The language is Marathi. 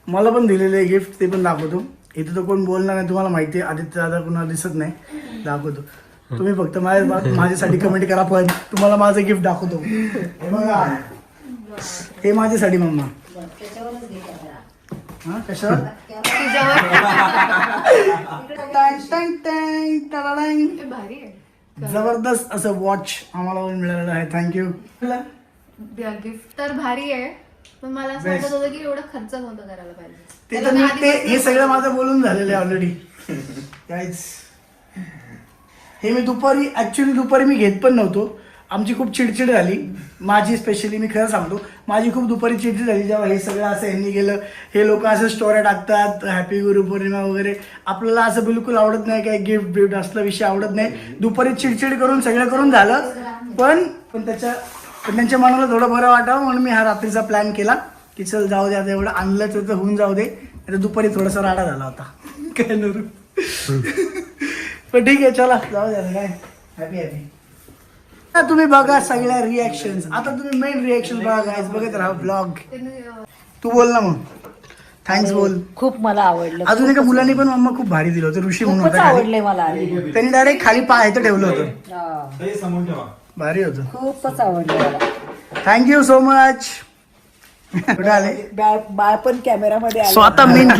मला पण दिलेले गिफ्ट ते पण दाखवतो. इथे तर कोण बोलणार नाही, तुम्हाला माहिती आहे. आदित्य दादा कोणाला दिसत नाही, दाखवतो. तुम्ही फक्त माझ्यासाठी कमेंट करा, पण तुम्हाला माझं गिफ्ट दाखवतो. हे बघा, हे माझ्यासाठी मम्मा. हा कशावर? जबरदस्त असं वॉच आम्हाला मिळालेलं आहे. थँक्यू. गिफ्ट तर भारी आहे, पण मला असं वाटत होतं की एवढा खर्च नव्हता करायला पाहिजे. ते तर मी हे सगळं माझं बोलून झालेलं आहे ऑलरेडी. गाईज हे मी दुपारी मी घेत पण नव्हतो. आमची खूप चिडचिड झाली माझी, स्पेशली मी खरं सांगतो, माझी खूप दुपारी चिडचिड झाली जेव्हा हे सगळं असं यांनी गेलं. हे लोक असं स्टोऱ्या टाकतात, हॅपी गुरुपौर्णिमा वगैरे. आपल्याला असं बिलकुल आवडत नाही, काय गिफ्ट असला विषय आवडत नाही. दुपारी चिडचिड करून सगळं करून झालं, पण त्यांच्या मनाला थोडं बरं वाटावं म्हणून मी हा रात्रीचा प्लॅन केला की चल जाऊ दे, आता एवढं आणलं तर होऊन जाऊ दे. आता दुपारी थोडासा राडा झाला होता काय नरू. पण ठीक आहे, चला जाऊ द्या. काय हॅपी तुम्ही बघा सगळ्या रिॲक्शन्स. आता तुम्ही मेन रिॲक्शन बघा गाईज, बघत राहा ब्लॉग. तू बोल ना मग, थँक्स बोल. खूप मला आवडलं. अजून एका मुलांनी पण मम्मा खूप भारी दिलं होतं, ऋषी म्हणून खूपच होता खाली. आवडले मला. त्यांनी डायरेक्ट खाली पाय इथं ठेवलं होतं, हा. भारी होतं. खूपच आवडलं मला. Thank you so much. कुठे आले बाळ पण कॅमेरामध्ये आलं. स्वतः मेन